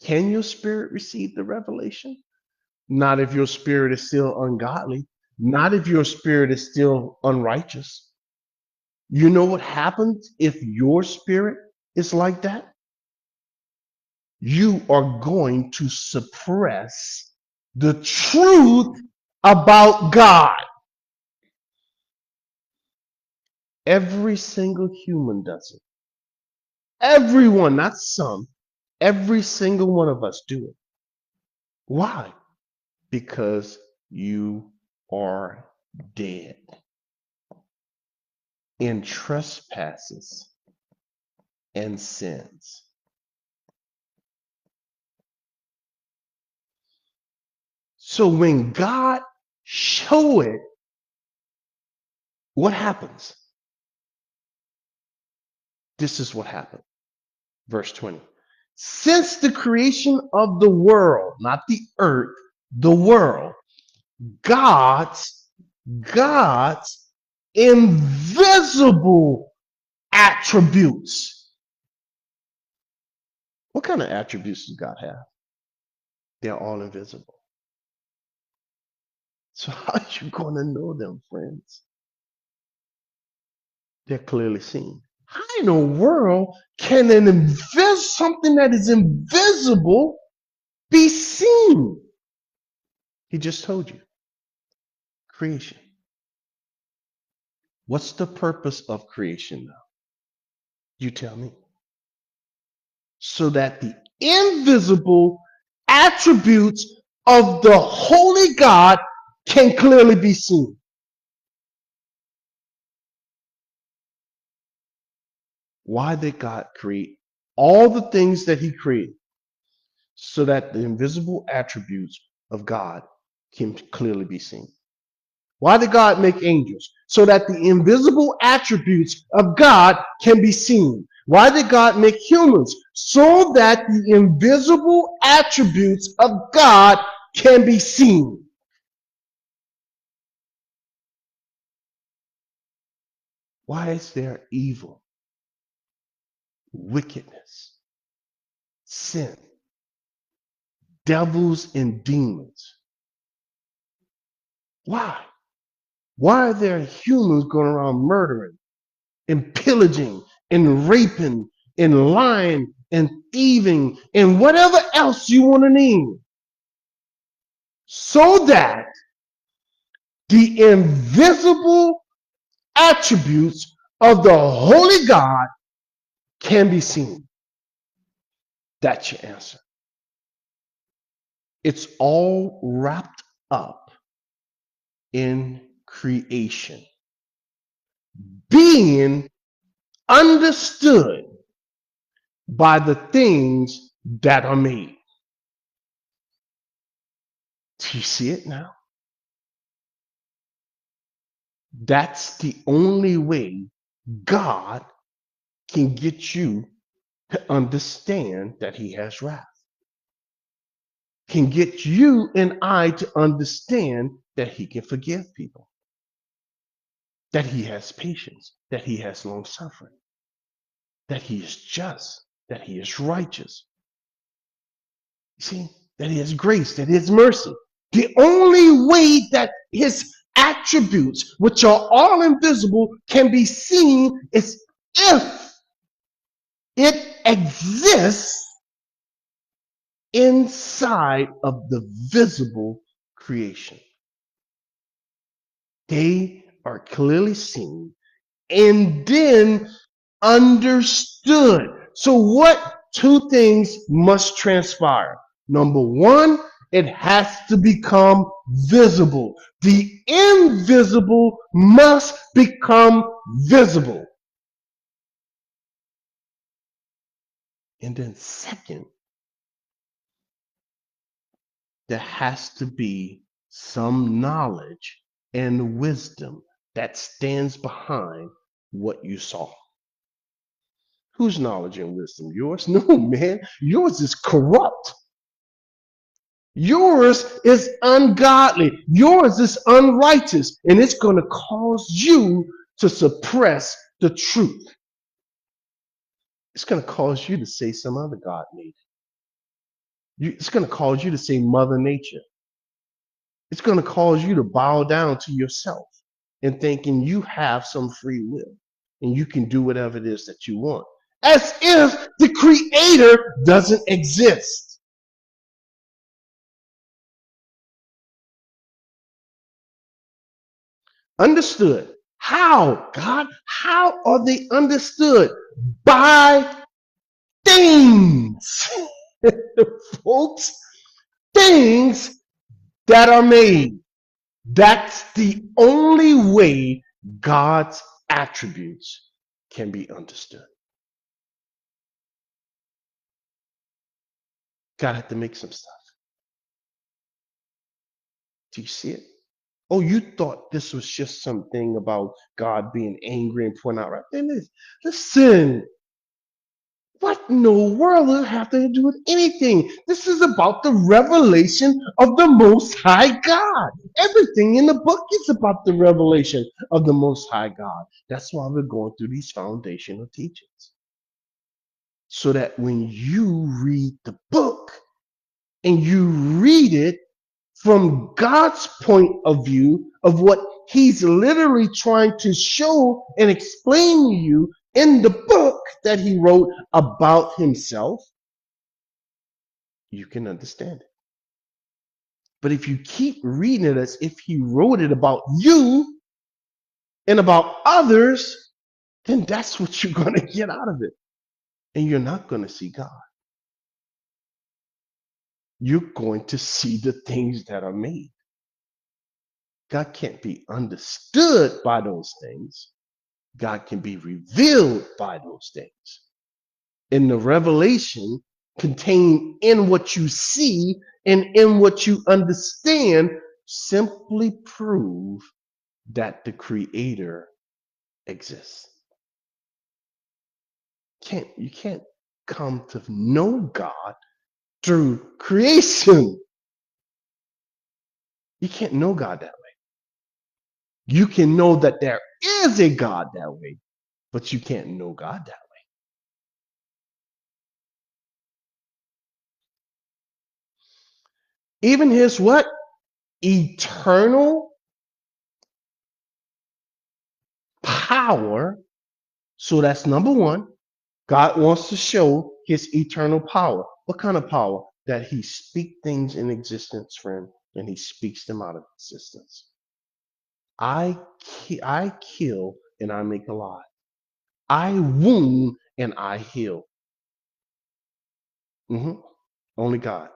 Can your spirit receive the revelation? Not if your spirit is still ungodly. Not if your spirit is still unrighteous. You know what happens if your spirit is like that? You are going to suppress the truth about God. Every single human does it. Everyone, not some. Every single one of us do it. Why? Because you are dead in trespasses and sins. So when God show it, what happens? This is what happened. Verse 20. Since the creation of the world, not the earth, the world, God's invisible attributes. What kind of attributes does God have? They're all invisible. So how are you going to know them, friends? They're clearly seen. How in the world can something that is invisible be seen? He just told you. Creation. What's the purpose of creation now? You tell me. So that the invisible attributes of the holy God can clearly be seen. Why did God create all the things that he created? So that the invisible attributes of God can clearly be seen. Why did God make angels? So that the invisible attributes of God can be seen. Why did God make humans? So that the invisible attributes of God can be seen. Why is there evil, wickedness, sin, devils and demons? Why? Why are there humans going around murdering and pillaging and raping and lying and thieving and whatever else you want to name? So that the invisible attributes of the Holy God can be seen. That's your answer. It's all wrapped up in creation, being understood by the things that are made. Do you see it now? That's the only way God can get you to understand that he has wrath. Can get you and I to understand that he can forgive people, that he has patience, that he has long suffering, that he is just, that he is righteous. You see, that he has grace, that he has mercy. The only way that his attributes, which are all invisible, can be seen is if it exists inside of the visible creation. They are clearly seen and then understood. So what two things must transpire? Number one, it has to become visible. The invisible must become visible. And then second, there has to be some knowledge and wisdom that stands behind what you saw. Whose knowledge and wisdom? Yours? No, man. Yours is corrupt. Yours is ungodly. Yours is unrighteous. And it's going to cause you to suppress the truth. It's going to cause you to say some other God made it. It's going to cause you to say Mother Nature. It's going to cause you to bow down to yourself and thinking you have some free will and you can do whatever it is that you want. As if the Creator doesn't exist. Understood. How, God? How are they understood? By things. Folks, things that are made. That's the only way God's attributes can be understood. God had to make some stuff. Do you see it? Oh, you thought this was just something about God being angry and pointing out right then. Listen, what in the world does it have to do with anything? This is about the revelation of the Most High God. Everything in the book is about the revelation of the Most High God. That's why we're going through these foundational teachings. So that when you read the book and you read it from God's point of view of what He's literally trying to show and explain to you in the book that He wrote about Himself, you can understand it. But if you keep reading it as if He wrote it about you and about others, then that's what you're going to get out of it. And you're not going to see God. You're going to see the things that are made. God can't be understood by those things. God can be revealed by those things. And the revelation contained in what you see and in what you understand simply prove that the Creator exists. You can't come to know God through creation. You can't know God that way. You can know that there is a God that way, but you can't know God that way. Even His what? Eternal power. So that's number one. God wants to show His eternal power. What kind of power? That He speaks things in existence, friend, and He speaks them out of existence. I kill and I make alive. I wound and I heal. Only God.